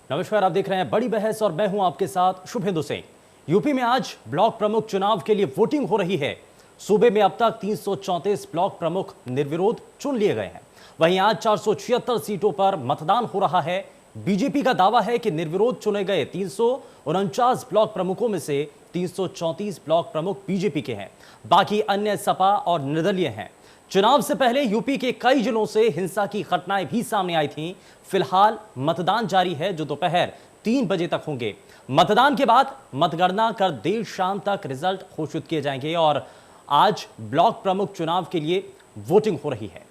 नमस्कार, आप देख रहे हैं बड़ी बहस और मैं हूं आपके साथ शुभेंदु सिंह। यूपी में आज ब्लॉक प्रमुख चुनाव के लिए वोटिंग हो रही है। सूबे में अब तक 334 ब्लॉक प्रमुख निर्विरोध चुन लिए गए हैं। वहीं आज 476 सीटों पर मतदान हो रहा है। बीजेपी का दावा है कि निर्विरोध चुने गए 349 ब्लॉक प्रमुखों में से 334 ब्लॉक प्रमुख बीजेपी के हैं, बाकी अन्य सपा और निर्दलीय हैं। चुनाव से पहले यूपी के कई जिलों से हिंसा की घटनाएं भी सामने आई थीं। फिलहाल मतदान जारी है, जो दोपहर 3 बजे तक होंगे। मतदान के बाद मतगणना कर देर शाम तक रिजल्ट घोषित किए जाएंगे और आज ब्लॉक प्रमुख चुनाव के लिए वोटिंग हो रही है।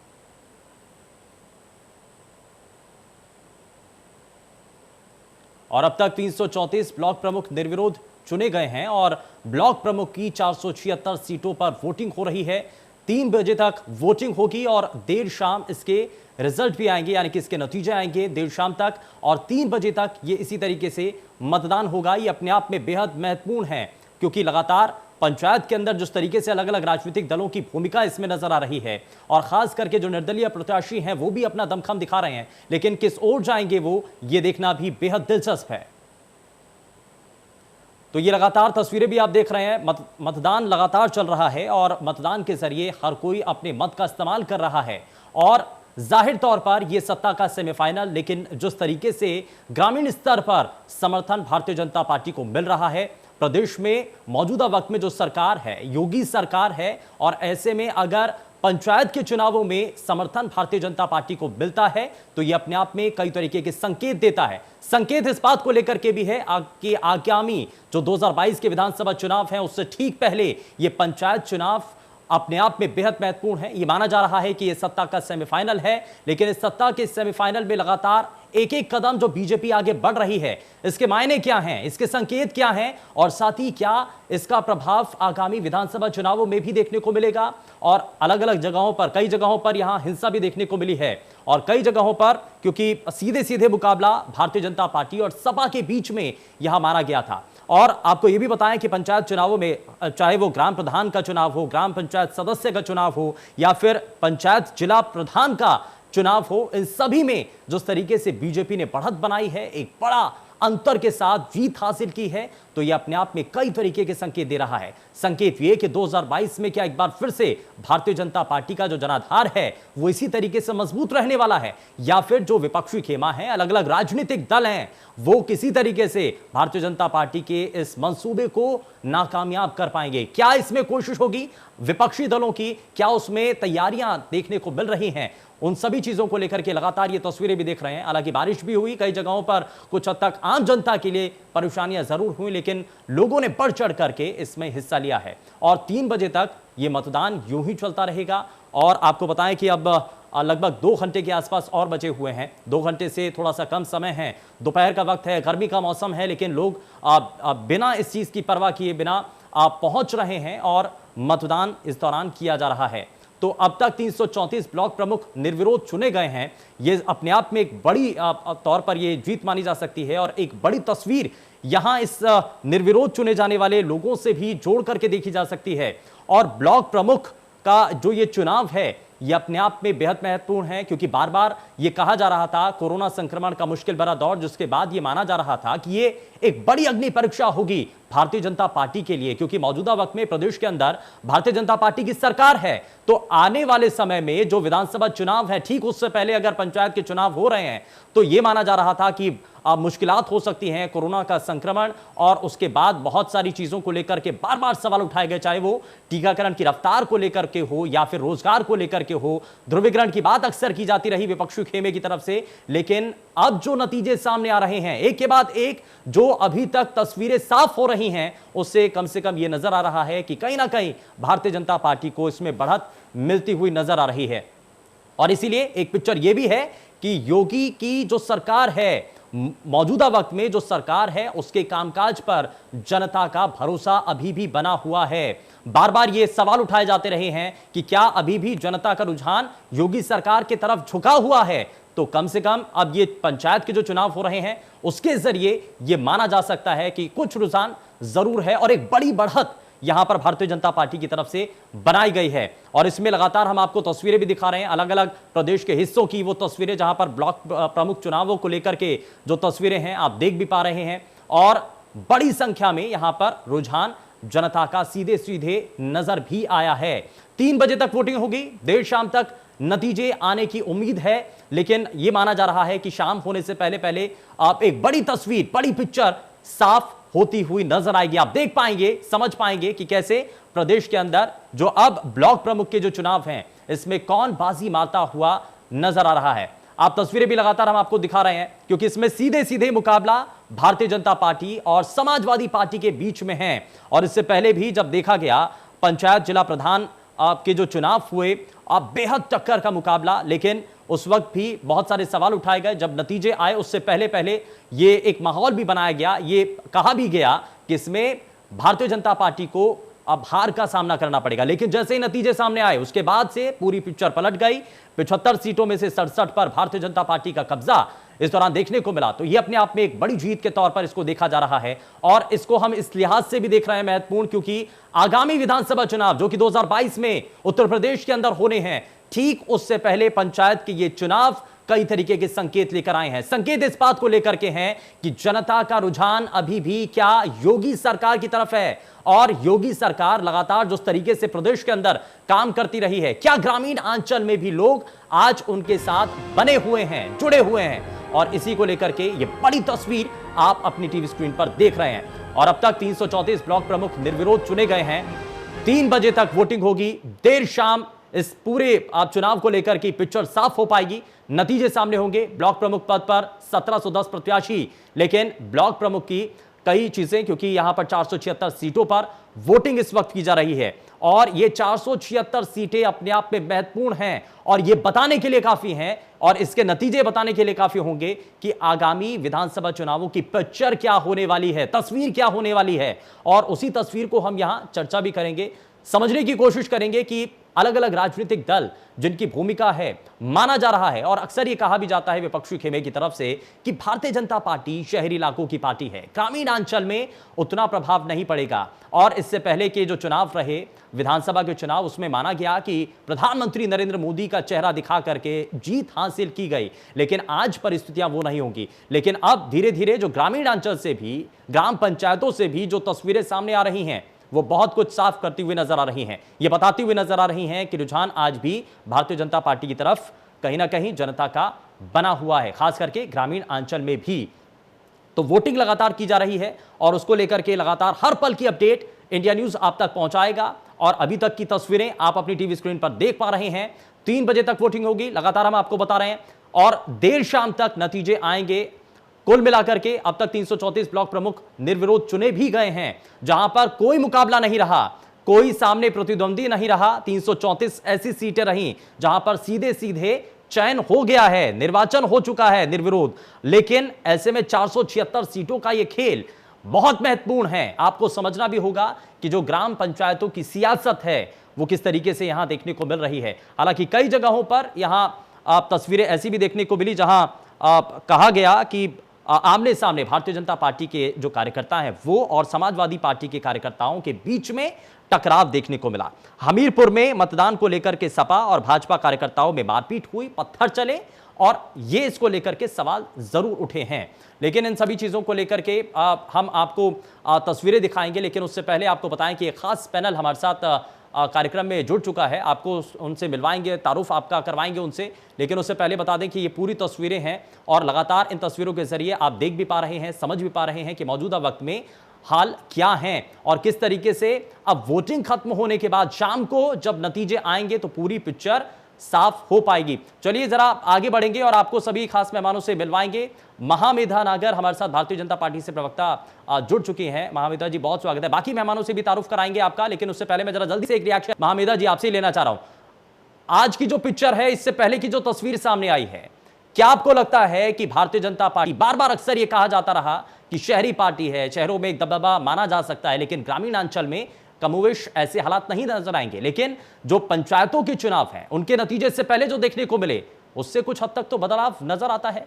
और अब तक 334 ब्लॉक प्रमुख निर्विरोध चुने गए हैं और ब्लॉक प्रमुख की 476 सीटों पर वोटिंग हो रही है। 3 बजे तक वोटिंग होगी और देर शाम इसके रिजल्ट भी आएंगे, यानी कि इसके नतीजे आएंगे देर शाम तक। और 3 बजे तक ये इसी तरीके से मतदान होगा। ये अपने आप में बेहद महत्वपूर्ण है, क्योंकि लगातार पंचायत के अंदर जिस तरीके से अलग अलग राजनीतिक दलों की भूमिका इसमें नजर आ रही है और खास करके जो निर्दलीय प्रत्याशी हैं वो भी अपना दमखम दिखा रहे हैं, लेकिन किस ओर जाएंगे वो ये देखना भी बेहद दिलचस्प है। तो ये लगातार तस्वीरें भी आप देख रहे हैं। मतदान लगातार चल रहा है और मतदान के जरिए हर कोई अपने मत का इस्तेमाल कर रहा है और जाहिर तौर पर यह सत्ता का सेमीफाइनल, लेकिन जिस तरीके से ग्रामीण स्तर पर समर्थन भारतीय जनता पार्टी को मिल रहा है, प्रदेश में मौजूदा वक्त में जो सरकार है योगी सरकार है, और ऐसे में अगर पंचायत के चुनावों में समर्थन भारतीय जनता पार्टी को मिलता है तो यह अपने आप में कई तरीके के संकेत देता है। संकेत इस बात को लेकर के भी है कि आगामी जो 2022 के विधानसभा चुनाव है उससे ठीक पहले यह पंचायत चुनाव अपने आप में बेहद महत्वपूर्ण है। यह माना जा रहा है कि यह सत्ता का सेमीफाइनल है, लेकिन इस सत्ता के सेमीफाइनल में लगातार एक एक कदम जो बीजेपी आगे बढ़ रही है, इसके मायने क्या हैं, इसके संकेत क्या हैं और साथ ही क्या इसका प्रभाव आगामी विधानसभा चुनावों में भी देखने को मिलेगा। और अलग अलग जगहों पर, कई जगहों पर यहां हिंसा भी देखने को मिली है और कई जगहों पर क्योंकि सीधे सीधे मुकाबला भारतीय जनता पार्टी और सपा के बीच में यहां माना गया था। और आपको यह भी बताएं कि पंचायत चुनावों में चाहे वो ग्राम प्रधान का चुनाव हो, ग्राम पंचायत सदस्य का चुनाव हो या फिर पंचायत जिला प्रधान का चुनाव हो, इन सभी में जिस तरीके से बीजेपी ने बढ़त बनाई है, एक बड़ा अंतर के साथ जीत हासिल की है, तो यह अपने आप में कई तरीके के संकेत दे रहा है। संकेत ये कि 2022 में क्या एक बार फिर से भारतीय जनता पार्टी का जो जनाधार है वो इसी तरीके से मजबूत रहने वाला है, या फिर जो विपक्षी खेमा है, अलग अलग राजनीतिक दल हैं, वो किसी तरीके से भारतीय जनता पार्टी के इस मंसूबे को नाकामयाब कर पाएंगे। क्या इसमें कोशिश होगी विपक्षी दलों की, क्या उसमें तैयारियां देखने को मिल रही हैं, उन सभी चीजों को लेकर के लगातार ये तस्वीरें भी देख रहे हैं। हालांकि बारिश भी हुई कई जगहों पर, कुछ हद तक आम जनता के लिए परेशानियां जरूर हुई, लेकिन लोगों ने बढ़ चढ़ करके इसमें हिस्सा लिया है और 3 बजे तक ये मतदान यूं ही चलता रहेगा। और आपको बताएं कि अब लगभग 2 घंटे के आसपास और बचे हुए हैं। 2 घंटे से थोड़ा सा कम समय है, दोपहर का वक्त है, गर्मी का मौसम है, लेकिन लोग बिना इस चीज की परवाह किए बिना पहुंच रहे हैं और मतदान इस दौरान किया जा रहा है। तो अब तक 334 ब्लॉक प्रमुख निर्विरोध चुने गए हैं। ये अपने आप में एक बड़ी तौर पर ये जीत मानी जा सकती है और एक बड़ी तस्वीर यहां इस निर्विरोध चुने जाने वाले लोगों से भी जोड़ करके देखी जा सकती है। और ब्लॉक प्रमुख का जो ये चुनाव है ये अपने आप में बेहद महत्वपूर्ण है, क्योंकि बार बार ये कहा जा रहा था कोरोना संक्रमण का मुश्किल भरा दौर, जिसके बाद ये माना जा रहा था कि ये एक बड़ी अग्नि परीक्षा होगी भारतीय जनता पार्टी के लिए, क्योंकि मौजूदा वक्त में प्रदेश के अंदर भारतीय जनता पार्टी की सरकार है। तो आने वाले समय में जो विधानसभा चुनाव है, ठीक उससे पहले अगर पंचायत के चुनाव हो रहे हैं, तो यह माना जा रहा था कि मुश्किलात हो सकती हैं, कोरोना का संक्रमण और उसके बाद बहुत सारी चीजों को लेकर के बार बार सवाल उठाए गए, चाहे वो टीकाकरण की रफ्तार को लेकर के हो या फिर रोजगार को लेकर के हो। ध्रुवीकरण की बात अक्सर की जाती रही विपक्षी खेमे की तरफ से, लेकिन अब जो नतीजे सामने आ रहे हैं एक के बाद एक, जो अभी तक तस्वीरें साफ हो रही हैं, उससे कम से कम यह नजर आ रहा है कि कहीं ना कहीं भारतीय जनता पार्टी को इसमें बढ़त मिलती हुई नजर आ रही है। और इसीलिए एक पिक्चर यह भी है कि योगी की जो सरकार है, मौजूदा वक्त में जो सरकार है, उसके कामकाज पर जनता का भरोसा अभी भी बना हुआ है। बार बार ये सवाल उठाए जाते रहे हैं कि क्या अभी भी जनता का रुझान योगी सरकार की तरफ झुका हुआ है। तो कम से कम अब ये पंचायत के जो चुनाव हो रहे हैं उसके जरिए ये माना जा सकता है कि कुछ रुझान जरूर है और एक बड़ी बढ़त यहां पर भारतीय जनता पार्टी की तरफ से बनाई गई है। और इसमें लगातार हम आपको तस्वीरें भी दिखा रहे हैं, अलग अलग प्रदेश के हिस्सों की वो तस्वीरें, जहां पर ब्लॉक प्रमुख चुनावों को लेकर के जो तस्वीरें हैं आप देख भी पा रहे हैं। और बड़ी संख्या में यहां पर रुझान जनता का सीधे सीधे नजर भी आया है। 3 बजे तक वोटिंग होगी, देर शाम तक नतीजे आने की उम्मीद है, लेकिन यह माना जा रहा है कि शाम होने से पहले पहले आप एक बड़ी तस्वीर, बड़ी पिक्चर साफ होती हुई नजर आएगी। आप देख पाएंगे, समझ पाएंगे कि कैसे प्रदेश के अंदर जो अब ब्लॉक प्रमुख के जो चुनाव हैं, इसमें कौन बाजी मारता हुआ नजर आ रहा है। आप तस्वीरें भी लगातार हम आपको दिखा रहे हैं, क्योंकि इसमें सीधे सीधे मुकाबला भारतीय जनता पार्टी और समाजवादी पार्टी के बीच में है। और इससे पहले भी जब देखा गया पंचायत जिला प्रधान के जो चुनाव हुए, बेहद टक्कर का मुकाबला, लेकिन उस वक्त भी बहुत सारे सवाल उठाए गए। जब नतीजे आए उससे पहले पहले ये एक माहौल भी बनाया गया, ये कहा भी गया कि इसमें भारतीय जनता पार्टी को अब हार का सामना करना पड़ेगा। लेकिन जैसे ही नतीजे सामने आए उसके बाद से पूरी पिक्चर पलट गई। 75 सीटों में से 67 पर भारतीय जनता पार्टी का कब्जा इस दौरान देखने को मिला। तो यह अपने आप में एक बड़ी जीत के तौर पर इसको देखा जा रहा है। और इसको हम इस लिहाज से भी देख रहे हैं महत्वपूर्ण, क्योंकि आगामी विधानसभा चुनाव जो कि 2022 में उत्तर प्रदेश के अंदर होने हैं, ठीक उससे पहले पंचायत के ये चुनाव कई तरीके के संकेत लेकर आए हैं। संकेत इस बात को लेकर के हैं कि जनता का रुझान अभी भी क्या योगी सरकार की तरफ है, और योगी सरकार लगातार जिस तरीके से प्रदेश के अंदर काम करती रही है, क्या ग्रामीण अंचल में भी लोग आज उनके साथ बने हुए हैं, जुड़े हुए हैं। और इसी को लेकर के ये बड़ी तस्वीर आप अपनी टीवी स्क्रीन पर देख रहे हैं। और अब तक 334 ब्लॉक प्रमुख निर्विरोध चुने गए हैं। 3 बजे तक वोटिंग होगी, देर शाम इस पूरे आप चुनाव को लेकर की पिक्चर साफ हो पाएगी, नतीजे सामने होंगे। ब्लॉक प्रमुख पद पर 1710 प्रत्याशी, लेकिन ब्लॉक प्रमुख की कई चीजें, क्योंकि यहां पर 476 सीटों पर वोटिंग इस वक्त की जा रही है, और ये 476 सीटें अपने आप में महत्वपूर्ण हैं, और ये बताने के लिए काफी हैं, और इसके नतीजे बताने के लिए काफी होंगे कि आगामी विधानसभा चुनावों की पिक्चर क्या होने वाली है, तस्वीर क्या होने वाली है। और उसी तस्वीर को हम यहां चर्चा भी करेंगे, समझने की कोशिश करेंगे कि अलग अलग राजनीतिक दल जिनकी भूमिका है, माना जा रहा है, और अक्सर यह कहा भी जाता है विपक्षी खेमे की तरफ से कि भारतीय जनता पार्टी शहरी इलाकों की पार्टी है, ग्रामीण अंचल में उतना प्रभाव नहीं पड़ेगा। और इससे पहले के जो चुनाव रहे, विधानसभा के चुनाव, उसमें माना गया कि प्रधानमंत्री नरेंद्र मोदी का चेहरा दिखा करके जीत हासिल की गई, लेकिन आज परिस्थितियां वो नहीं होंगी। लेकिन अब धीरे धीरे जो ग्रामीण अंचल से भी, ग्राम पंचायतों से भी जो तस्वीरें सामने आ रही हैं, वो बहुत कुछ साफ करती हुई नजर आ रही हैं। ये बताती हुई नजर आ रही हैं कि रुझान आज भी भारतीय जनता पार्टी की तरफ कहीं ना कहीं जनता का बना हुआ है, खास करके ग्रामीण अंचल में भी। तो वोटिंग लगातार की जा रही है, और उसको लेकर के लगातार हर पल की अपडेट इंडिया न्यूज आप तक पहुंचाएगा। और अभी तक की तस्वीरें आप अपनी टीवी स्क्रीन पर देख पा रहे हैं। 3 बजे तक वोटिंग होगी, लगातार हम आपको बता रहे हैं, और देर शाम तक नतीजे आएंगे। कुल मिलाकर के अब तक 334 ब्लॉक प्रमुख निर्विरोध चुने भी गए हैं, जहां पर कोई मुकाबला नहीं रहा, कोई सामने प्रतिद्वंदी नहीं रहा। 334 ऐसी सीटें रहीं जहां पर सीधे सीधे चयन हो गया है, निर्वाचन हो चुका है निर्विरोध। लेकिन ऐसे में 476 सीटों का यह खेल बहुत महत्वपूर्ण है। आपको समझना भी होगा कि जो ग्राम पंचायतों की सियासत है वो किस तरीके से यहां देखने को मिल रही है। हालांकि कई जगहों पर यहां आप तस्वीरें ऐसी भी देखने को मिली जहां कहा गया कि आमने सामने भारतीय जनता पार्टी के जो कार्यकर्ता हैं वो और समाजवादी पार्टी के कार्यकर्ताओं के बीच में टकराव देखने को मिला। हमीरपुर में मतदान को लेकर के सपा और भाजपा कार्यकर्ताओं में मारपीट हुई, पत्थर चले, और ये इसको लेकर के सवाल जरूर उठे हैं। लेकिन इन सभी चीजों को लेकर के हम आपको तस्वीरें दिखाएंगे, लेकिन उससे पहले आपको बताएं कि एक खास पैनल हमारे साथ कार्यक्रम में जुड़ चुका है। आपको उनसे मिलवाएंगे, तारुफ आपका करवाएंगे उनसे, लेकिन उससे पहले बता दें कि ये पूरी तस्वीरें हैं, और लगातार इन तस्वीरों के जरिए आप देख भी पा रहे हैं, समझ भी पा रहे हैं कि मौजूदा वक्त में हाल क्या हैं, और किस तरीके से अब वोटिंग खत्म होने के बाद शाम को जब नतीजे आएंगे तो पूरी पिक्चर साफ हो पाएगी। चलिए जरा आगे बढ़ेंगे और आपको सभी खास मेहमानों से मिलवाएंगे। महामेधा नागर हमारे साथ भारतीय जनता पार्टी से प्रवक्ता जुड़ चुकी हैं। महामेधा जी बहुत स्वागत है। बाकी मेहमानों से भी तारुफ कराएंगे आपका, लेकिन उससे पहले मैं जरा जल्दी से एक रिएक्शन महामेधा जी आपसे लेना चाह रहा हूं। आज की जो पिक्चर है, इससे पहले की जो तस्वीर सामने आई है, क्या आपको लगता है कि भारतीय जनता पार्टी, बार बार अक्सर यह कहा जाता रहा कि शहरी पार्टी है, शहरों में एक दबदबा माना जा सकता है, लेकिन ग्रामीण अंचल में कमोवेश ऐसे हालात नहीं नजर आएंगे, लेकिन जो पंचायतों के चुनाव हैं उनके नतीजे से पहले जो देखने को मिले उससे कुछ हद तक तो बदलाव नजर आता है।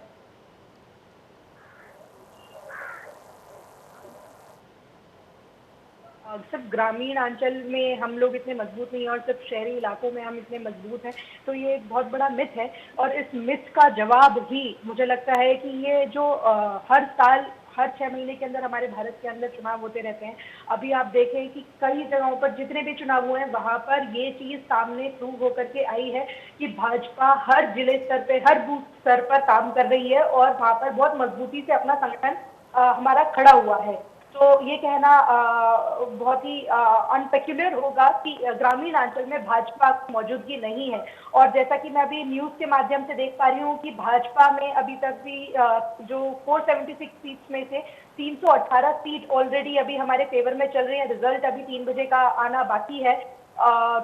सिर्फ ग्रामीण अंचल में हम लोग इतने मजबूत नहीं हैं और सिर्फ शहरी इलाकों में हम इतने मजबूत हैं, तो ये एक बहुत बड़ा मिथ है। और इस मिथ का जवाब ही मुझे लगता है कि ये जो हर साल हर 6 महीने के अंदर हमारे भारत के अंदर चुनाव होते रहते हैं। अभी आप देखें कि कई जगहों पर जितने भी चुनाव हुए हैं वहां पर ये चीज सामने प्रूव होकर के आई है कि भाजपा हर जिले स्तर पे, हर बूथ स्तर पर काम कर रही है और वहां पर बहुत मजबूती से अपना संगठन हमारा खड़ा हुआ है। तो ये कहना बहुत ही अनपेक्युलर होगा कि ग्रामीण अंचल में भाजपा की मौजूदगी नहीं है। और जैसा कि मैं अभी न्यूज के माध्यम से देख पा रही हूँ कि भाजपा में अभी तक भी जो 476 सीट्स में से 318 सीट ऑलरेडी अभी हमारे फेवर में चल रही है। रिजल्ट अभी 3 बजे का आना बाकी है।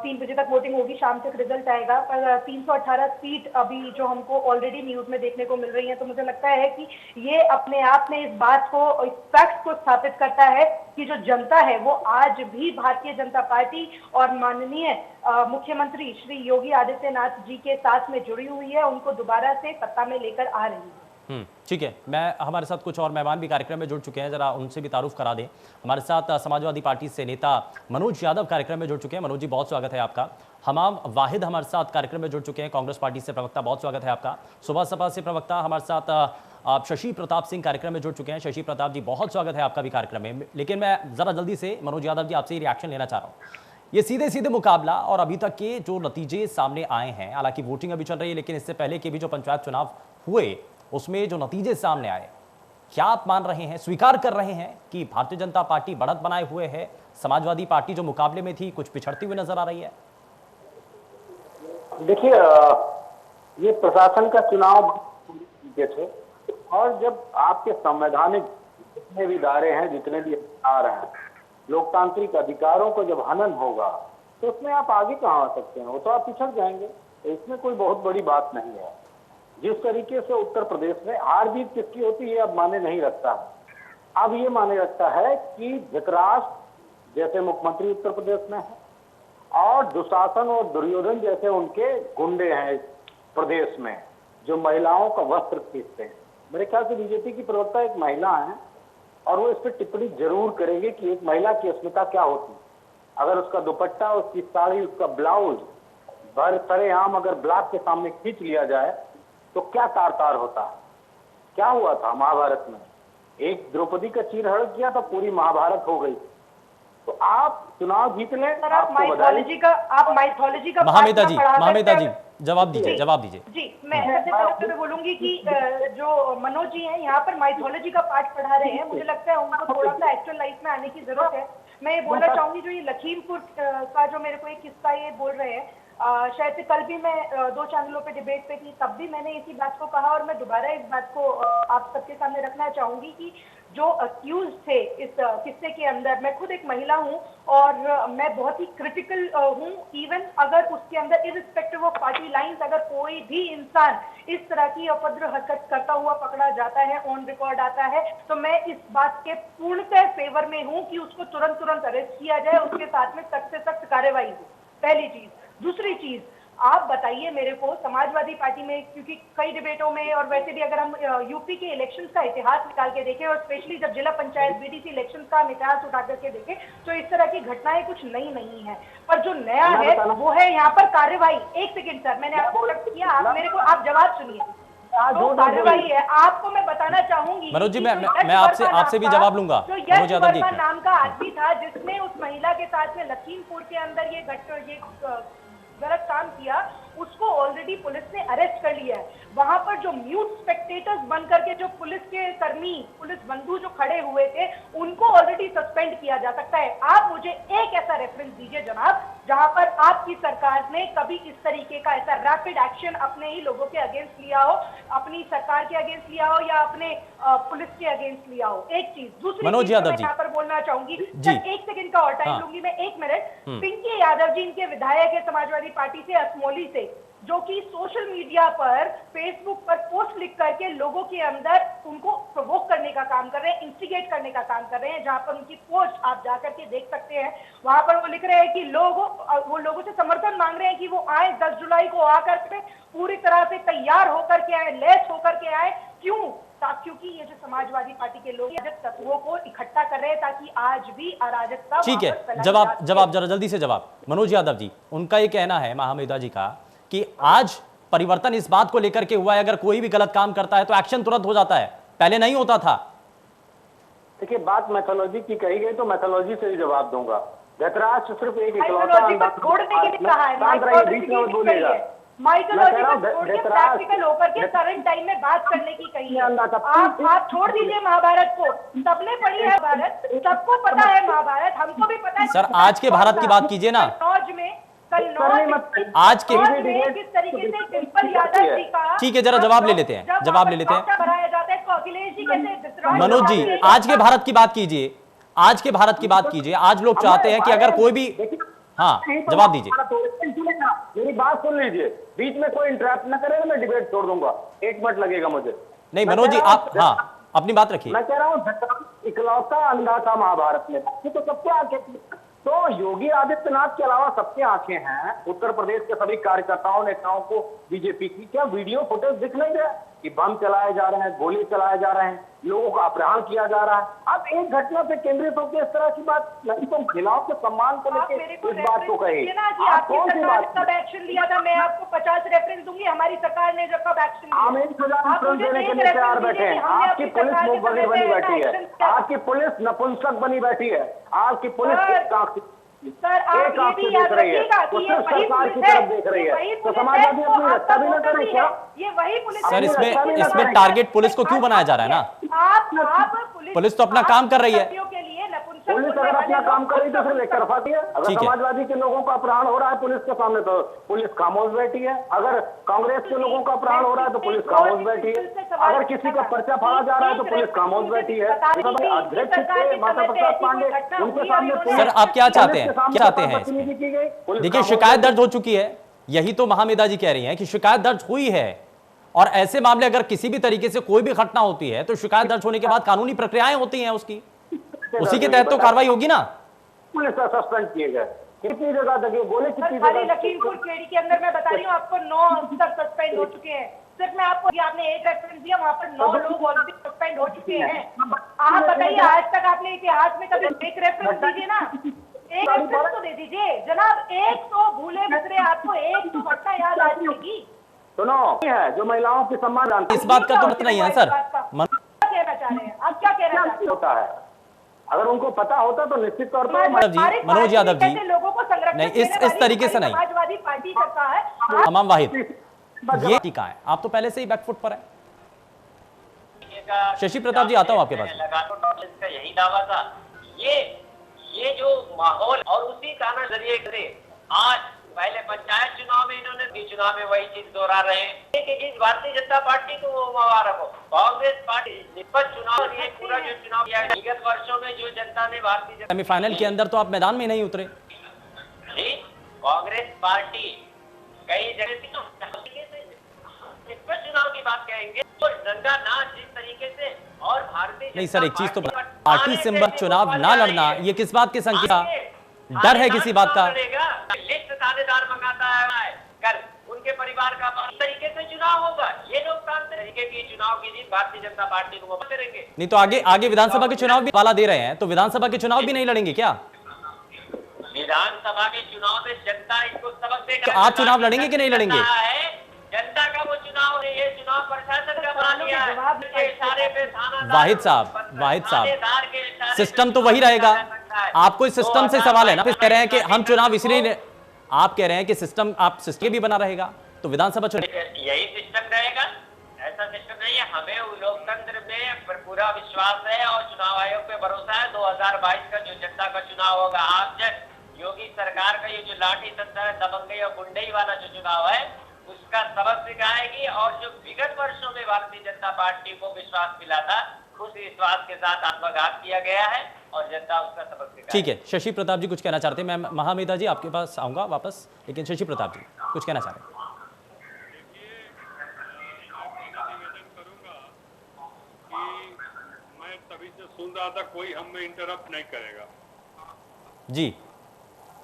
3 बजे तक वोटिंग होगी, शाम तक रिजल्ट आएगा। पर 318 सीट अभी जो हमको ऑलरेडी न्यूज में देखने को मिल रही है, तो मुझे लगता है कि ये अपने आप में इस बात को, इस फैक्ट को स्थापित करता है कि जो जनता है वो आज भी भारतीय जनता पार्टी और माननीय मुख्यमंत्री श्री योगी आदित्यनाथ जी के साथ में जुड़ी हुई है, उनको दोबारा से सत्ता में लेकर आ रही है। ठीक है, मैं हमारे साथ कुछ और मेहमान भी कार्यक्रम में जुड़ चुके हैं, जरा उनसे भी तारुफ करा दें। हमारे साथ समाजवादी पार्टी से नेता मनोज यादव कार्यक्रम में जुड़ चुके हैं। मनोज जी, बहुत स्वागत है आपका। हमाम वाहिद हमारे साथ कार्यक्रम में जुड़ चुके हैं, कांग्रेस पार्टी से प्रवक्ता, बहुत स्वागत है आपका। सुबह सपा से प्रवक्ता हमारे साथ आप शशि प्रताप सिंह कार्यक्रम में जुड़ चुके हैं। शशि प्रताप जी, बहुत स्वागत है आपका भी कार्यक्रम में। लेकिन मैं जरा जल्दी से मनोज यादव जी आपसे रिएक्शन लेना चाह रहा हूँ। ये सीधे सीधे मुकाबला और अभी तक के जो नतीजे सामने आए हैं, हालांकि वोटिंग अभी चल रही है, लेकिन इससे पहले के भी जो पंचायत चुनाव हुए उसमें जो नतीजे सामने आए, क्या आप मान रहे हैं, स्वीकार कर रहे हैं कि भारतीय जनता पार्टी बढ़त बनाए हुए है, समाजवादी पार्टी जो मुकाबले में थी कुछ पिछड़ती हुई नजर आ रही है? देखिए, ये प्रशासन का चुनाव थे और जब आपके संवैधानिक जितने भी दायरे हैं, जितने भी अधिकार हैं, लोकतांत्रिक अधिकारों को जब हनन होगा तो उसमें आप आगे कहाँ आ सकते हैं? वो तो आप पिछड़ जाएंगे। तो इसमें कोई बहुत बड़ी बात नहीं है। जिस तरीके से उत्तर प्रदेश में हार जीत किसकी होती है अब माने नहीं रखता है। अब ये माने रखता है कि धृतराष्ट्र जैसे मुख्यमंत्री उत्तर प्रदेश में है और दुशासन और दुर्योधन जैसे उनके गुंडे हैं प्रदेश में, जो महिलाओं का वस्त्र खींचते हैं। मेरे ख्याल से बीजेपी की प्रवक्ता एक महिला है और वो इस पर टिप्पणी जरूर करेंगे कि एक महिला की अस्मिता क्या होती है। अगर उसका दुपट्टा, उसकी साड़ी, उसका ब्लाउज भर सरेआम अगर ब्लॉक के सामने खींच लिया जाए तो क्या तार होता है। क्या हुआ था महाभारत में? एक द्रौपदी का चीरहरण किया तो पूरी महाभारत हो गई। तो आप चुनाव जीत लें, आप माइथोलॉजी का महामेधा जी जवाब दीजिए। जी, मैं सबसे पहले तो बोलूंगी कि जो मनोज जी हैं यहाँ पर माइथोलॉजी का पाठ पढ़ा रहे हैं। मुझे लगता है उनको थोड़ा सा एक्चुअल लाइफ में आने की जरूरत है। मैं ये बोलना चाहूंगी, जो ये लखीमपुर का जो मेरे को एक किस्सा ये बोल रहे हैं, शायद से कल भी मैं 2 चैनलों पे डिबेट पे थी, तब भी मैंने इसी बात को कहा और मैं दोबारा इस बात को आप सबके सामने रखना चाहूंगी कि जो अक्यूज थे इस किस्से के अंदर, मैं खुद एक महिला हूं और मैं बहुत ही क्रिटिकल हूं। इवन अगर उसके अंदर इररिस्पेक्टिव ऑफ पार्टी लाइंस अगर कोई भी इंसान इस तरह की अभद्र हरकत करता हुआ पकड़ा जाता है, ऑन रिकॉर्ड आता है, तो मैं इस बात के पूर्णतः फेवर में हूं कि उसको तुरंत अरेस्ट किया जाए, उसके साथ में सख्त से सख्त कार्रवाई हो। पहली चीज। दूसरी चीज, आप बताइए मेरे को, समाजवादी पार्टी में, क्योंकि कई डिबेटों में और वैसे भी अगर हम यूपी के इलेक्शंस का इतिहास निकाल के देखें और स्पेशली जब जिला पंचायत बीडीसी इलेक्शंस का इतिहास उठा करके देखें, तो इस तरह की घटनाएं कुछ नई नहीं है। पर जो नया है वो है यहाँ पर कार्रवाई। एक सेकेंड सर, मैंने आपको कट किया, आप मेरे को आप जवाब सुनिए। तो कार्रवाई है, आपको मैं बताना चाहूंगी मनोज जी, मैं आपसे भी जवाब लूंगा। तो यश वर्मा नाम का आदमी था जिसने उस महिला के साथ में लखीमपुर के अंदर ये गलत काम किया, उसको ऑलरेडी पुलिस ने अरेस्ट कर लिया है। वहां पर जो म्यूट स्पेक्टेटर्स बन करके जो पुलिस के कर्मी, पुलिस बंधु जो खड़े हुए थे, उनको ऑलरेडी सस्पेंड किया जा सकता है। आप मुझे एक ऐसा रेफरेंस दीजिए जनाब, जहां पर आपकी सरकार ने कभी इस तरीके का ऐसा रैपिड एक्शन अपने ही लोगों के अगेंस्ट लिया हो, अपनी सरकार के अगेंस्ट लिया हो या अपने पुलिस के अगेंस्ट लिया हो। एक चीज। दूसरी मनोज यादव जी यहाँ पर बोलना चाहूंगी, एक सेकंड का और टाइम लूंगी मैं, 1 मिनट। पिंकी यादव जी इनके विधायक है समाजवादी पार्टी से, असमोली से। जो कि सोशल मीडिया पर, फेसबुक पर पोस्ट लिख करके लोगों के अंदर उनको प्रोवोक करने का काम कर रहे हैं, इंस्टिगेट करने का काम कर रहे हैं। जहां पर उनकी पोस्ट आप जाकर के देख सकते हैं, वहां पर वो लिख रहे हैं कि वो लोगों से समर्थन मांग रहे हैं कि वो आए 10 जुलाई को आकर के पूरी तरह से तैयार होकर के आए, लैस होकर के आए। क्यों? क्योंकि ये जो समाजवादी पार्टी के लोग अराजक तत्वों को इकट्ठा कर रहे हैं ताकि आज भी अराजकता। ठीक है, जवाब जरा जल्दी से जवाब। मनोज यादव जी, उनका ये कहना है, महामेधा जी का, कि आज परिवर्तन इस बात को लेकर के हुआ है, अगर कोई भी गलत काम करता है तो एक्शन तुरंत हो जाता है, पहले नहीं होता था। देखिए, बात मैथोलॉजी की कही गई तो मैथोलॉजी से ही जवाब दूंगा। धृतराष्ट्र सिर्फ एक इकलौता छोड़ने के लिए कहा है, बीच में बोलेगा। माइथोलॉजी को छोड़ के प्रैक्टिकल होकर के करंट टाइम में बात करने की कही है। आप छोड़ दीजिए महाभारत को, सबने पढ़ी है भारत, सबको पता है महाभारत, हमको भी पता है। सर, आज के भारत की बात कीजिए ना। आज के किस तरीके से डिम्पल यादव जी का, ठीक है, जरा जवाब ले लेते हैं, जवाब ले लेते हैं। बनाया जाता है तो अखिलेश जी कैसे? मनोज जी, आज के भारत की बात कीजिए, आज के भारत की बात कीजिए। आज लोग चाहते हैं कि अगर कोई भी, हाँ जवाब दीजिए। मेरी बात सुन लीजिए, बीच में कोई इंटरप्ट न करे तो मैं डिबेट छोड़ दूंगा, 1 मिनट लगेगा मुझे। नहीं मनोज जी, आप हाँ अपनी बात रखिए। मैं कह रहा हूँ इकलौता अंधा था महाभारत में, तो सबके आंखें, तो योगी आदित्यनाथ के अलावा सबके आंखें हैं। उत्तर प्रदेश के सभी कार्यकर्ताओं नेताओं को बीजेपी की क्या वीडियो फुटेज दिख नहीं रहा कि बम चलाए जा रहे हैं, गोली चलाए जा रहे हैं, लोगों का अपहरण किया जा रहा है। अब एक घटना से केंद्रित होकर इस तरह की बात नहीं, तो महिलाओं के सम्मान को लेकर इस बात को कहे। आप कौन सी बात कब एक्शन लिया था? मैं आपको 50 रेफरेंस दूंगी, हमारी सरकार ने जब कब एक्शन लिया। हम 1,000 रेफरेंस देने के लिए तैयार बैठे हैं। आपकी पुलिस मुखबिर बनी बैठी है, आपकी पुलिस नपुंसक बनी बैठी है, आपकी पुलिस सर आप ये भी याद रखिएगा कि ये वही पुलिस है, तो समाजवादी अपनी रक्षा भी न करे क्या? ये वही पुलिस। सर, इसमें टारगेट पुलिस को क्यों बनाया जा रहा है ना? आप पुलिस तो अपना काम कर रही है। पुलिस अगर अपना काम कर रही तो फिर एक तरफा है। अगर समाजवादी के लोगों का अपहरण हो रहा है पुलिस के सामने तो पुलिस खामोश बैठी है, अगर कांग्रेस के लोगों का अपहरण हो रहा है तो पुलिस खामोश बैठी है, अगर किसी का पर्चा फाड़ा जा रहा है तो पुलिस खामोश बैठी है। अध्यक्ष थे माता प्रसाद पांडे, उनके सामने। सर, आप क्या चाहते हैं, क्या चाहते हैं? देखिए, शिकायत दर्ज हो चुकी है, यही तो महामेधा जी कह रही हैं कि शिकायत दर्ज हुई है, और ऐसे मामले अगर किसी भी तरीके से कोई भी घटना होती है तो शिकायत दर्ज होने के बाद कानूनी प्रक्रियाएं होती हैं, उसी के तहत तो कार्रवाई होगी ना। पुलिस सस्पेंड किए गए, कितनी जगह तक गोले, कितनी जगह लखीमपुर खेड़ी के अंदर मैं बता रही हूँ आपको 9 अफसर सस्पेंड हो चुके हैं। सिर्फ मैं आपको, आपने एक रेफरेंस दिया, वहाँ पर 9 लोग ऑलरेडी सस्पेंड हो चुके हैं। आप बताइए, आज तक आपने इतिहास में कभी एक रेफरेंस दीजिए ना, एक रेफरेंस तो दे दीजिए जनाब। 100 भूले बिसरे आपको 100 घटना याद आ जाएगी। सुनो, है जो महिलाओं के सम्मान, इस बात का तो मत नहीं है सर। कहना चाह रहे हैं आप, क्या कहना चाहते होता है? अगर उनको पता होता तो निश्चित तौर पर मनोज यादव जी, लोगों को संरक्षण नहीं, इस तरीके से नहीं। समाजवादी पार्टी करता है। तमाम वाहिद, ये टीका है, आप तो पहले से ही बैकफुट पर है। शशि प्रताप जी, आता हूं आपके पास। यही दावा था, ये जो माहौल और उसी का नजरिए से आज पहले पंचायत चुनाव में इन्होंने चुनाव में वही चीज दोहरा रहे हैं कि भारतीय जनता पार्टी को मुबारक हो। कांग्रेस पार्टी निष्पक्ष चुनाव, ये पूरा जो चुनाव किया विगत वर्षों में जो जनता ने भारतीय जनता सेमीफाइनल के अंदर तो आप मैदान में नहीं उतरे। कांग्रेस पार्टी कई जगह निष्पक्ष चुनाव की बात कहेंगे तो दंगा नाच जिस तरीके से, और भारतीय नहीं सर, एक चीज तो पार्टी सिंबल चुनाव ना लड़ना, ये किस बात की संख्या, डर है किसी बात का? लिस्ट थानेदार मंगाता है, कल उनके परिवार का तरीके से चुनाव होगा। ये लोकतांत्रिक तरीके की चुनाव की जीत भारतीय जनता पार्टी को करेंगे। नहीं तो आगे विधानसभा के चुनाव भी वाला दे रहे हैं, तो विधानसभा के चुनाव भी नहीं लड़ेंगे क्या? विधानसभा के चुनाव में जनता इसको सबक देकर, तो आप चुनाव लड़ेंगे कि नहीं लड़ेंगे? जनता का वो चुनाव है, ये चुनाव प्रशासन का बना लिया है। वाहिद साहब, सिस्टम तो वही रहेगा। आपको इस सिस्टम से सवाल है ना, कह रहे हैं कि हम चुनाव इसलिए, आप कह रहे हैं कि सिस्टम, आप सिस्टम भी बना रहेगा तो विधानसभा चुनाव यही सिस्टम रहेगा। ऐसा सिस्टम नहीं है, हमें लोकतंत्र में पूरा विश्वास है और चुनाव आयोग पे भरोसा है। 2022 का जो जनता का चुनाव होगा, आप जब योगी सरकार का ये जो लाठी तंत्र है, दबंगई और गुंडई वाला जो चुनाव है, उसका सबक सिखाएगी। और जो विगत वर्षों में भारतीय जनता पार्टी को विश्वास मिला था, उस विश्वास के साथ आत्मघात किया गया है और जनता उसका सबक सिखाएगी। ठीक है, शशि प्रताप जी कुछ कहना चाहते हैं। मैं महामेधा जी आपके पास आऊंगा वापस, लेकिन शशि प्रताप जी कुछ कहना चाह रहे हैं। सुन रहा था, कोई हमें इंटरप्ट नहीं करेगा। जी।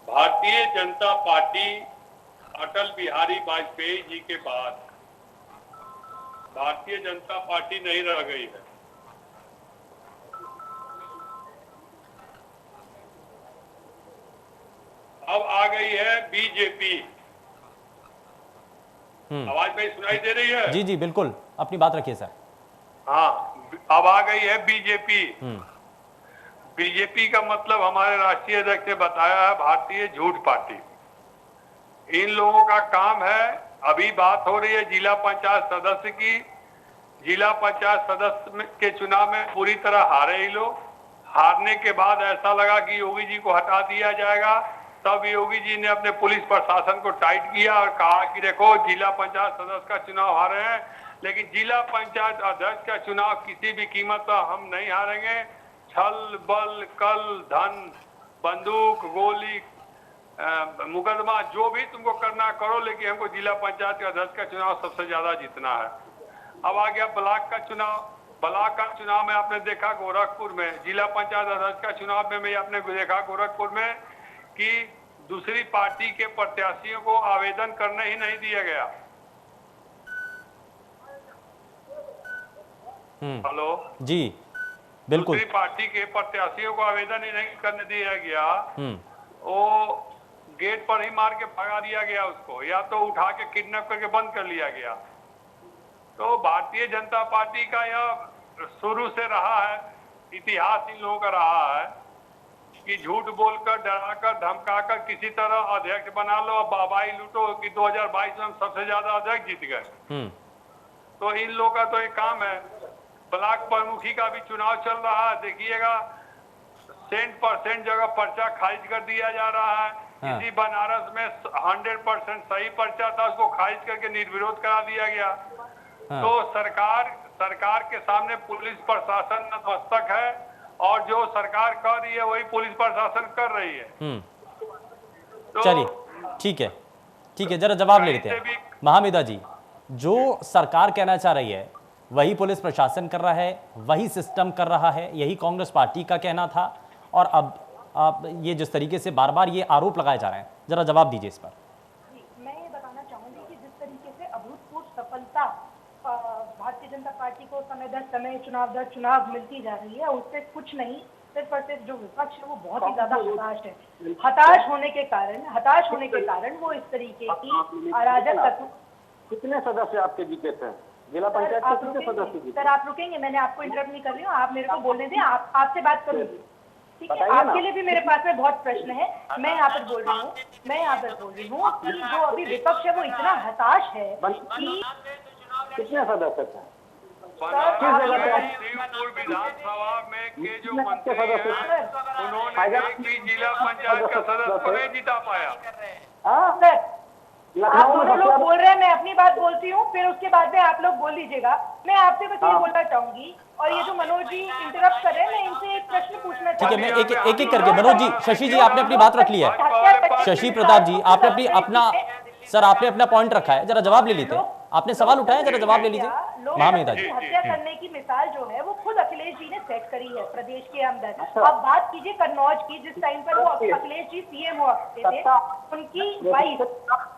भारतीय जनता पार्टी अटल बिहारी वाजपेयी जी के बाद भारतीय जनता पार्टी नहीं रह गई है। अब आ गई है बीजेपी। आवाज मेरी सुनाई दे रही है? जी जी बिल्कुल, अपनी बात रखिए सर। हाँ, अब आ गई है बीजेपी। बीजेपी का मतलब हमारे राष्ट्रीय अध्यक्ष ने बताया है, भारतीय झूठ पार्टी। इन लोगों का काम है, अभी बात हो रही है जिला पंचायत सदस्य की। जिला पंचायत सदस्य के चुनाव में पूरी तरह हारे ही लोग। हारने के बाद ऐसा लगा कि योगी जी को हटा दिया जाएगा। तब योगी जी ने अपने पुलिस प्रशासन को टाइट किया और कहा कि देखो, जिला पंचायत सदस्य का चुनाव हारे हैं, लेकिन जिला पंचायत अध्यक्ष का चुनाव किसी भी कीमत पर हम नहीं हारेंगे। छल बल कल धन बंदूक गोली मुकदमा जो भी तुमको करना करो, लेकिन हमको जिला पंचायत के अध्यक्ष का चुनाव सबसे ज्यादा जीतना है। अब आ गया ब्लॉक का चुनाव। ब्लॉक का चुनाव में आपने देखा गोरखपुर में, जिला पंचायत अध्यक्ष का चुनाव में आपने देखा गोरखपुर में कि दूसरी पार्टी के प्रत्याशियों को आवेदन करने ही नहीं दिया गया। हेलो जी बिल्कुल। दूसरी पार्टी के प्रत्याशियों को आवेदन ही नहीं करने दिया गया। वो गेट पर ही मार के भगा दिया गया उसको, या तो उठा के किडनैप करके बंद कर लिया गया। तो भारतीय जनता पार्टी का यह शुरू से रहा है, इतिहास इन लोगों का रहा है कि झूठ बोलकर डराकर धमकाकर किसी तरह अध्यक्ष बना लो और बाबाई लूटो कि 2022 में हम सबसे ज्यादा अध्यक्ष जीत गए। तो इन लोगों का तो एक काम है। ब्लॉक प्रमुखी का भी चुनाव चल रहा है, देखिएगा 100% जगह पर्चा खारिज कर दिया जा रहा है। किसी बनारस में 100% सही पर्चा था, उसको खारिज करके निर्विरोध करा दिया गया। तो सरकार के सामने पुलिस प्रशासन नतमस्तक है और जो सरकार कर रही है वही पुलिस प्रशासन कर रही है। तो चलिए ठीक है, जरा जवाब ले लेते हैं। महामिदा जी, जो सरकार कहना चाह रही है वही पुलिस प्रशासन कर रहा है, वही सिस्टम कर रहा है, यही कांग्रेस पार्टी का कहना था, और अब ये जिस तरीके से बार बार ये आरोप लगाए जा रहे हैं, जरा जवाब दीजिए इस पर। मैं ये बताना चाहूंगी कि जिस तरीके से अभूतपूर्व सफलता भारतीय जनता पार्टी को समय दर समय चुनाव दर चुनाव मिलती जा रही है, उससे कुछ नहीं, सिर्फ और सिर्फ जो विपक्ष है वो बहुत ही ज्यादा हताश है। हताश होने के कारण वो इस तरीके की अराजक तत्व। कितने सदस्य आपके जीते थे जिला पंचायत के? कितने सदस्य जीते? सर आप रुकेंगे, मैंने आपको इंटरप्ट नहीं कर रही हूँ, आप मेरे को बोलने दें, आपसे बात करूंगी, ठीक है? आपके लिए भी मेरे पास में बहुत प्रश्न है। मैं यहाँ पर बोल रही हूँ कि जो अभी विपक्ष है वो इतना हताश है कि कितने सदस्य थे? शिवपुर विधानसभा में के जो मंत्री हैं उन्होंने कि जिला पंचायत का सदस्य नहीं जिता पाया। आप दोनों लोग बोल रहे हैं, मैं अपनी बात बोलती हूँ, फिर उसके बाद में आप लोग बोल लीजिएगा। मैं आपसे बस ये बोलना चाहूंगी, और ये जो मनोज जी इंटरप्ट कर रहे हैं, मैं इनसे एक प्रश्न पूछना ठीक है, चाहूंगी। मैं एक एक करके, मनोज जी, शशि जी आपने अपनी बात रख ली है, शशि प्रताप जी आपने आपने अपना पॉइंट रखा है, जरा जवाब ले लीजिए। आपने सवाल उठाया, जरा जवाब ले लीजिए। महामिदा जी, हत्या करने की मिसाल जो है वो खुद अखिलेश जी ने सेट करी है प्रदेश के अंदर। अब बात कीजिए कन्नौज की, जिस टाइम पर वो अखिलेश जी सीएम हुआ करते थे, उनकी वाइफ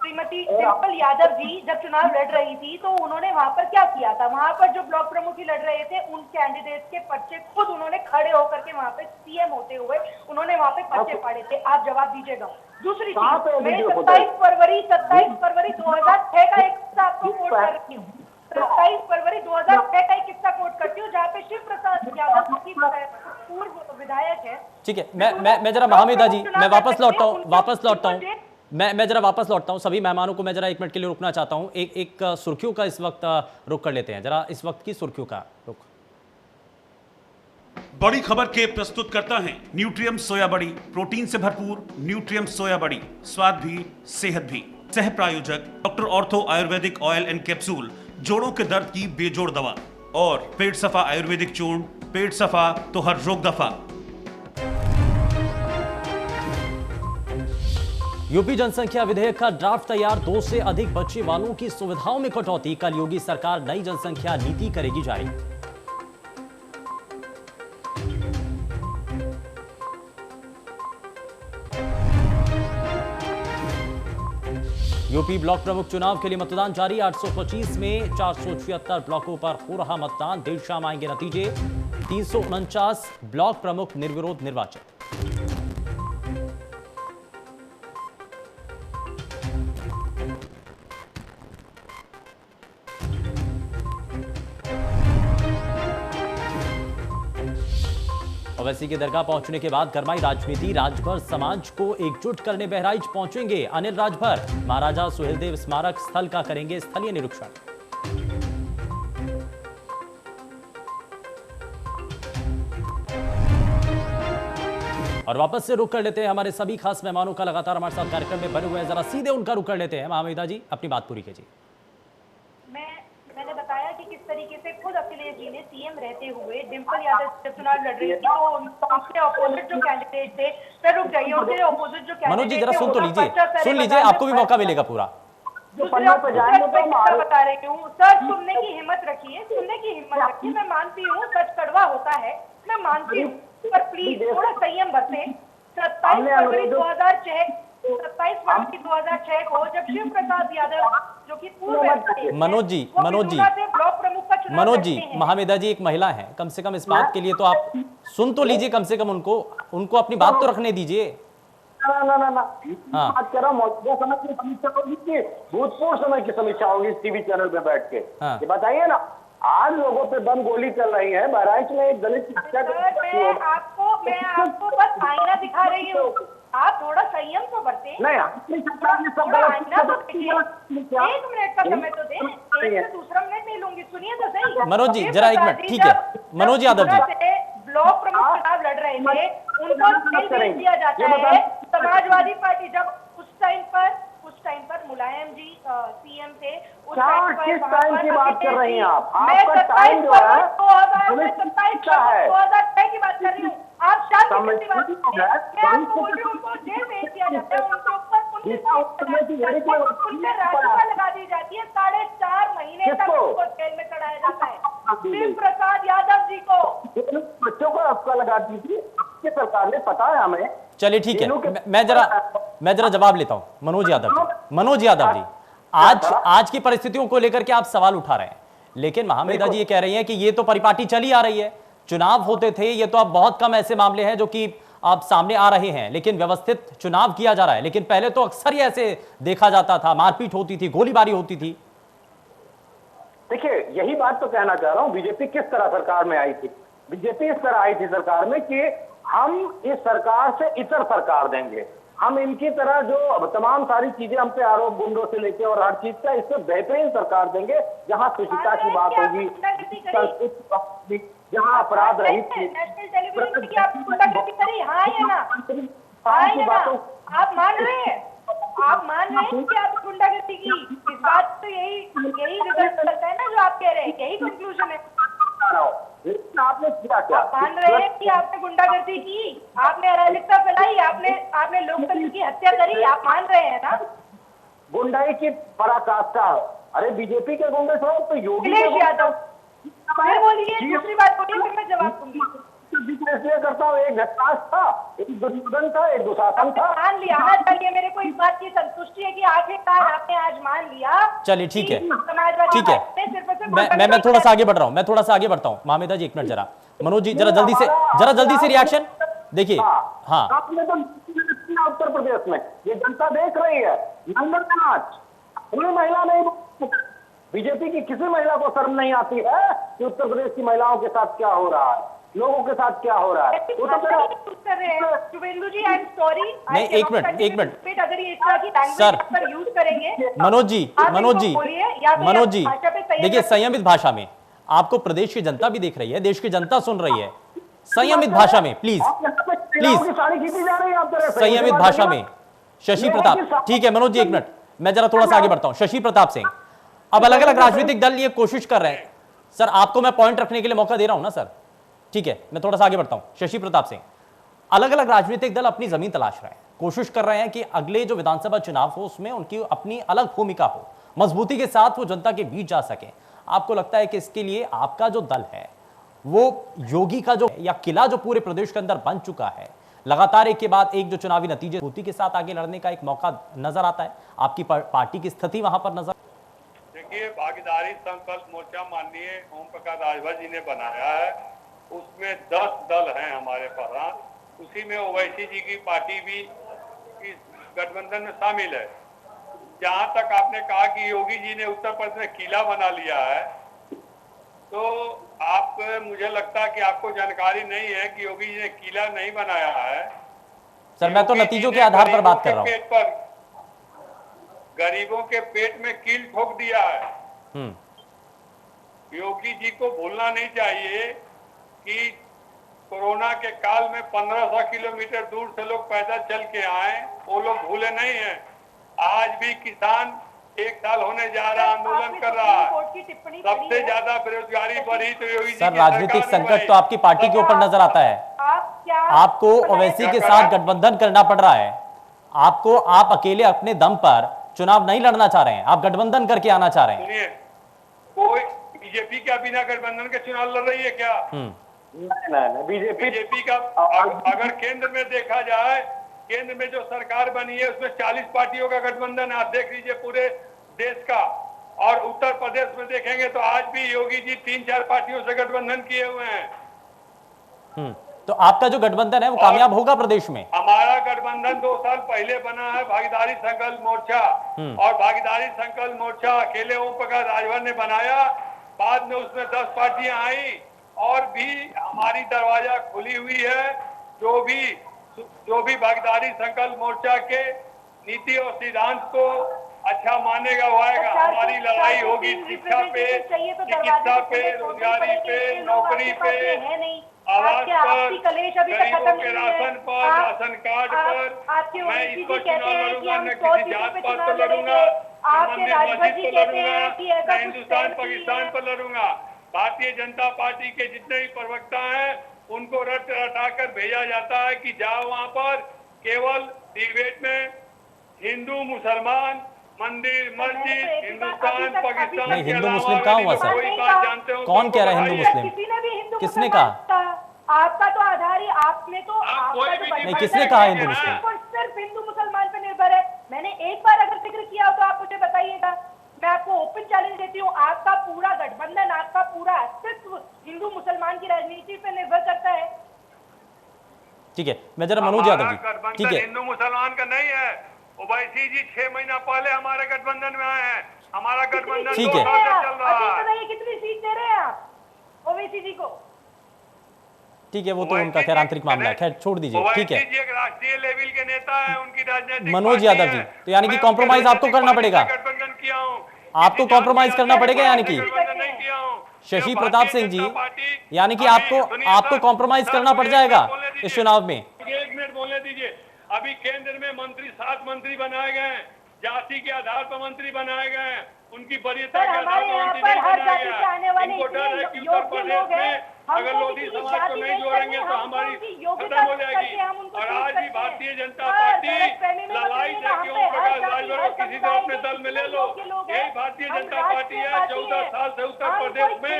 श्रीमती डिम्पल यादव जी जब चुनाव लड़ रही थी तो उन्होंने वहां पर क्या किया था? वहां पर जो ब्लॉक प्रमुखी लड़ रहे थे उन कैंडिडेट के पर्चे खुद उन्होंने खड़े होकर के वहां पे सीएम होते हुए उन्होंने वहां पे पर्चे फाड़े थे। आप जवाब दीजिएगा। दूसरी चीज, मैं 27 फरवरी 2006 का एक किस्सा आपको कोट कर रही हूँ। 27 फरवरी 2006 का एक किस्सा कोट करती हूँ जहाँ पे शिव प्रसाद यादव की पूर्व विधायक है। ठीक है, मैं जरा महामिदा जी, मैं वापस लौटता हूँ मैं जरा वापस लौटता हूँ। सभी मेहमानों को मैं जरा 1 मिनट के लिए रुकना चाहता हूँ। एक सुर्खियों का इस वक्त रुक कर लेते हैं, जरा इस वक्त की सुर्खियों का रुक। बड़ी खबर के प्रस्तुत करता है न्यूट्रियम सोया बड़ी, प्रोटीन से भरपूर न्यूट्रियम सोया बड़ी, स्वाद भी सेहत भी। सह प्रायोजक doctor ortho Ayurvedic oil and capsule, जोड़ों के दर्द की बेजोड़ दवा, और पेट सफा आयुर्वेदिक चूर्ण, पेट सफा तो हर रोग दफा। यूपी जनसंख्या विधेयक का ड्राफ्ट तैयार, 2 से अधिक बच्चे वालों की सुविधाओं में कटौती, कल योगी सरकार नई जनसंख्या नीति करेगी जारी। यूपी ब्लॉक प्रमुख चुनाव के लिए मतदान जारी। 825 में 476 ब्लॉकों पर हो रहा मतदान। देर शाम आएंगे नतीजे। 349 ब्लॉक प्रमुख निर्विरोध निर्वाचित। ओवैसी के दरगाह पहुंचने के बाद गरमाई राजनीति। राजभर समाज को एकजुट करने बहराइच पहुंचेंगे अनिल राजभर। महाराजा सुहेलदेव स्मारक स्थल का करेंगे स्थलीय निरीक्षण। और वापस से रुक कर लेते हैं हमारे सभी खास मेहमानों का। लगातार हमारे साथ कार्यक्रम में बने हुए हैं, जरा सीधे उनका रुक कर लेते हैं। महामेधा जी, अपनी बात पूरी कीजिए। मैंने बताया कि किस तरीके से खुद अखिलेश जी ने सीएम रहते हुए डिम्पल यादव जब चुनाव लड़ रही थी तो उनके ऑपोजिट जो कैंडिडेट थे, फिर रुक जाइए, उनके ऑपोजिट जो मनोज जी जरा सुन तो लीजिए, सुन लीजिए, आपको भी मौका मिलेगा पूरा। बता रही हूँ सर, सुनने की हिम्मत रखिए, सुनने की हिम्मत रखिए। मैं मानती हूँ सच कड़वा होता है, मैं मानती हूँ, पर प्लीज थोड़ा संयम बरतें। 27 फरवरी 2006 को जब शिव प्रसाद यादव जो कि पूर्व मनोज जी ब्लॉक प्रमुख का चुनाव मनोज जी, महामेधा जी एक महिला है, कम से कम इस बात के लिए तो आप सुन तो लीजिए, कम से कम उनको अपनी बात तो रखने दीजिए। ना बात कर रहा हूँ, मौजूदा समय की समीक्षा होगी, भूतपूर्व समय की समीक्षा होगी टीवी चैनल पे बैठ के। ये बताइए ना, आज लोगों पे बम गोली चल रही है, बहराइच में एक दलित हत्या। मैं आपको बस आईना दिखा रही हूँ, आप थोड़ा संयम तो बरतें। नहीं, आईना तो देखिए, 1 मिनट का समय तो दें, एक से दूसरा मिनट नहीं लूंगी, सुनिए तो सही। मनोज जी जरा 1 मिनट, ठीक है। मनोज यादव जी ब्लॉक प्रमुख चुनाव लड़ रहे थे, उनको जेल भेज दिया जाता है। समाजवादी पार्टी जब उस टाइम पर मुलायम जी सीएम थे, उस टाइम की बात कर रही हैं आप? मैं 27 फरवरी 2006 की बात कर रही हूँ। आप शांति से बात कीजिए। मैं आपको बोल रही हूँ, उनको जेल भेज दिया जाता है, उनके ऊपर उनसे राजपाल लगा दी जाती है। 4.5 महीने तक उनको जेल में चढ़ाया जाता है। शिव प्रसाद यादव जी को, बच्चों को अफवाह लगा दी थी आपकी सरकार ने, पता है हमें। चलिए ठीक है, मैं जरा जवाब लेता हूं। मनोज यादव जी, आज की परिस्थितियों को लेकर के आप सवाल उठा रहे हैं, लेकिन महामेधा जी ये कह रही हैं कि ये तो परिपाटी चली आ रही है, चुनाव होते थे, ये तो अब बहुत कम ऐसे मामले हैं जो कि अब सामने आ रहे हैं, लेकिन व्यवस्थित चुनाव किया जा रहा है। लेकिन पहले तो अक्सर ही ऐसे देखा जाता था, मारपीट होती थी, गोलीबारी होती थी। देखिए, यही बात तो कहना चाह रहा हूं, बीजेपी किस तरह सरकार में आई थी। बीजेपी इस तरह आई थी सरकार में कि हम इस सरकार से इतर सरकार देंगे, हम इनकी तरह जो तमाम सारी चीजें हम पे आरोप गुंडों से लेके और हर चीज का, इससे बेहतरीन सरकार देंगे, जहां शुचिता की बात होगी, संस्कृति, जहां अपराध रहित आप मान रहे हैं कि आप गुंडागर्दी की, इस बात तो यही रिजल्ट निकलता है ना जो आप कह रहे हैं, यही कंक्लूजन है। आपने किया क्या? आप मान रहे हैं कि आपने गुंडागर्दी की, आपने अराजकता फैलाई, आपने लोकतंत्र की हत्या करी, आप मान रहे हैं ना? गुंडाई की पराकाष्ठा। अरे बीजेपी के गुंडे छोड़ो तो योगी यादव, फिर बोलिए, दूसरी बात बोलिए, फिर मैं जवाब दूंगी। इसलिए करता हूँ, एक घटनाश था, एक दुर्योधन था, एक दुशासन था। मान लिया ना, चलिए मेरे को इस बात की संतुष्टि है कि आखिरकार आपने आज मान लिया। चलिए ठीक है, मैं थोड़ा सा आगे बढ़ रहा हूँ, महामेधा जी 1 मिनट जरा। मनोज जी जरा जल्दी से रिएक्शन देखिए। हाँ, आपने तो उत्तर प्रदेश में ये जनता देख रही है, नंबर का नाच, कोई महिला नहीं, बीजेपी की किसी महिला को शर्म नहीं आती है कि उत्तर प्रदेश की महिलाओं के साथ क्या हो रहा है, लोगों के साथ क्या हो रहा है। वो तो शुभेंदु जी, आई एम सॉरी। नहीं, एक मिनट अगर ये इस तरह की लैंग्वेज यूज करेंगे, मनोज जी देखिए, संयमित भाषा में, आपको प्रदेश की जनता भी देख रही है, देश की जनता सुन रही है, संयमित भाषा में प्लीज संयमित भाषा में। शशि प्रताप, ठीक है मनोज जी 1 मिनट, मैं जरा थोड़ा सा आगे बढ़ता हूं। शशि प्रताप सिंह, अब अलग अलग राजनीतिक दल ये कोशिश कर रहे हैं, सर आपको मैं पॉइंट रखने के लिए मौका दे रहा हूं ना सर, ठीक है, मैं थोड़ा सा आगे बढ़ता हूं। शशि प्रताप सिंह, अलग अलग राजनीतिक दल अपनी जमीन तलाश रहे हैं, कोशिश कर रहे हैं कि अगले जो विधानसभा चुनाव हो उसमें उनकी अपनी अलग भूमिका हो, मजबूती के साथ वो जनता के बीच जा सके। आपको लगता है कि इसके लिए आपका जो दल है वो योगी का जो या किला जो पूरे प्रदेश के अंदर बन चुका है, लगातार एक के बाद एक जो चुनावी नतीजे मजबूती के साथ आगे लड़ने का एक मौका नजर आता है, आपकी पार्टी की स्थिति वहां पर नजर। देखिए, भागीदारी संकल्प मोर्चा माननीय ओम प्रकाश राजभर जी ने बनाया है, उसमें 10 दल हैं हमारे पास, उसी में ओवैसी जी की पार्टी भी इस गठबंधन में शामिल है। जहां तक आपने कहा कि योगी जी ने उत्तर प्रदेश में किला बना लिया है, तो आप मुझे लगता है कि आपको जानकारी नहीं है कि योगी जी ने किला नहीं बनाया है। सर मैं तो नतीजों के आधार पर बात कर रहा हूं। गरीबों के पेट में कील ठोक दिया है। योगी जी को भूलना नहीं चाहिए कि कोरोना के काल में 1500 किलोमीटर दूर से लोग पैदल चल के आए, वो लोग भूले नहीं हैं। आज भी किसान 1 साल होने जा रहा आंदोलन कर रहा है, सबसे ज्यादा बेरोजगारी बढ़ी तो योगी जी। सर राजनीतिक संकट तो आपकी पार्टी के ऊपर नजर आता है, आपको ओवैसी के साथ गठबंधन करना पड़ रहा है, आप अकेले अपने दम पर चुनाव नहीं लड़ना चाह रहे हैं, आप गठबंधन करके आना चाह रहे हैं। सुनिए, कोई बीजेपी क्या बिना गठबंधन के चुनाव लड़ रही है क्या? नहीं, बीजेपी का अगर केंद्र में देखा जाए, केंद्र में जो सरकार बनी है उसमें 40 पार्टियों का गठबंधन है, आप देख लीजिए पूरे देश का। और उत्तर प्रदेश में देखेंगे तो आज भी योगी जी 3-4 पार्टियों से गठबंधन किए हुए हैं। तो आपका जो गठबंधन है वो कामयाब होगा प्रदेश में? हमारा गठबंधन 2 साल पहले बना है, भागीदारी संकल्प मोर्चा, और भागीदारी संकल्प मोर्चा अकेले ओम प्रकाश राजभर ने बनाया, बाद में उसमें 10 पार्टियां आई, और भी हमारी दरवाजा खुली हुई है। जो भी भागीदारी संकल्प मोर्चा के नीति और सिद्धांत को अच्छा मानेगा वो आएगा। हमारी लड़ाई होगी शिक्षा पे, चिकित्सा पे, रोजगारी पे, नौकरी पे, आवास पर, गरीबों के राशन पर, राशन कार्ड पर। मैं इसको चुनाव लड़ूंगा, न किसी जात पात पर लड़ूंगा, न मंदिर मस्जिद पर लड़ूंगा, न हिंदुस्तान पाकिस्तान पर लड़ूंगा। भारतीय जनता पार्टी के जितने भी प्रवक्ता हैं उनको रटाकर भेजा जाता है कि जाओ वहां पर, केवल डिबेट में हिंदू मुसलमान, मंदिर मस्जिद, हिंदुस्तान पाकिस्तान नहीं, हिंदू मुस्लिम कहाँ हुआ सर? कोई बात जानते हो? कौन कह रहा है हिंदू मुस्लिम? किसने कहा? आपका तो आधार ही आपने तो नहीं, किसने कहा हिंदू मुस्लिम? सिर्फ हिंदू मुसलमान पे निर्भर है। मैंने एक बार अगर जिक्र किया हो तो आप मुझे बताइएगा, मैं आपको ओपन चैलेंज देती हूँ। आपका पूरा गठबंधन, आपका पूरा अस्तित्व हिंदू मुसलमान की राजनीति पे निर्भर करता है। ठीक है, मैं जरा मनोज यादव जी, ठीक है, हिंदू मुसलमान का नहीं है। ओवैसी जी 6 महीना पहले हमारे गठबंधन में आए हैं, हमारा गठबंधन ठीक है, चल रहा है। कितनी सीट दे रहे हैं आप ओवैसी जी को? ठीक है, वो तो उनका खैर आंतरिक मामला है, खैर छोड़ दीजिए, ठीक है। एक राष्ट्रीय लेवल के नेता है, उनकी राजनीतिक मनोज यादव जी, तो यानी कि कॉम्प्रोमाइज आपको करना पड़ेगा, गठबंधन किया हूँ, आपको कॉम्प्रोमाइज करना पड़ेगा, यानी कि नहीं किया हूँ। शशि प्रताप सिंह जी, यानी कि आपको कॉम्प्रोमाइज करना पड़ जाएगा इस चुनाव में। 1 मिनट बोलने दीजिए। अभी केंद्र में मंत्री 7 मंत्री बनाए गए हैं, जाति के आधार पर मंत्री बनाए गए हैं, उनकी वरीयता के आधार पर मंत्री नहीं बनाया गया। इनको डर है कि उत्तर प्रदेश में अगर लोधी समाज को नहीं जोड़ेंगे तो हमारी खत्म हो जाएगी। और आज भी भारतीय जनता पार्टी लड़ाई से कि ओम प्रकाश राजभर को किसी तरह अपने दल में ले लो, यही भारतीय जनता पार्टी है। 14 साल से उत्तर प्रदेश में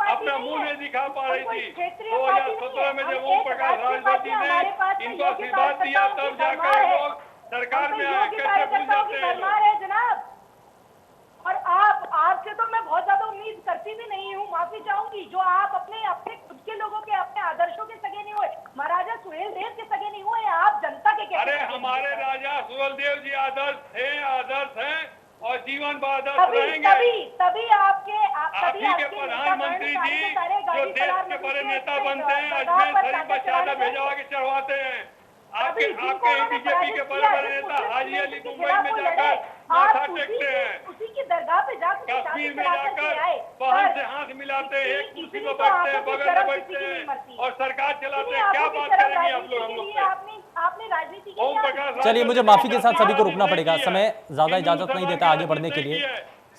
अपना मुंह नहीं दिखा पा रही थी। 2017 में जब ओम प्रकाश राजभर जी ने इनको आशीर्वाद दिया, तब जाकर लोग सरकार में आए। कैसे भूल जाते हैं जनाब? और आपसे तो मैं बहुत ज्यादा उम्मीद करती भी नहीं हूँ, माफी चाहूंगी। जो आप अपने खुद के लोगों के, अपने आदर्शों के सगे नहीं हुए, महाराजा सुहेलदेव के सगे नहीं हुए, आप जनता के अरे हमारे राजा सुहेलदेव जी आदर्श हैं और जीवन भर आदर्श रहेंगे। तभी आपके प्रधानमंत्री जी जो देश के बड़े नेता बनते हैं, अजमेर शरीफ पर चादर भेजवा के चढ़वाते हैं। आपके बीजेपी के बड़े बड़े नेता हाजी अली मुंबई में जाकर माथा टेकते हैं, उसी की दरगाह पे जाकर कश्मीर में जाकर बहन से हाथ मिलाते हैं, एक कुर्सी पर बैठते हैं, बगल में बैठते हैं और सरकार चलाते हैं। क्या बात करेंगे आप लोग हम लोग से? आपने राजनीति ओम प्रकाश, चलिए मुझे माफी के साथ सभी को रुकना पड़ेगा, समय ज्यादा इजाजत नहीं देता आगे बढ़ने के लिए।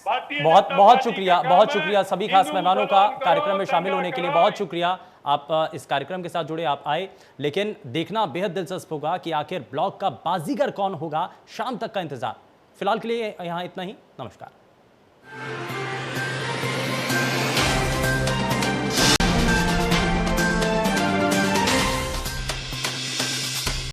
बहुत शुक्रिया सभी खास मेहमानों का कार्यक्रम में शामिल होने के लिए, बहुत शुक्रिया। आप इस कार्यक्रम के साथ जुड़े, आप आए, लेकिन देखना बेहद दिलचस्प होगा कि आखिर ब्लॉक का बाजीगर कौन होगा। शाम तक का इंतजार। फिलहाल के लिए यहाँ इतना ही, नमस्कार।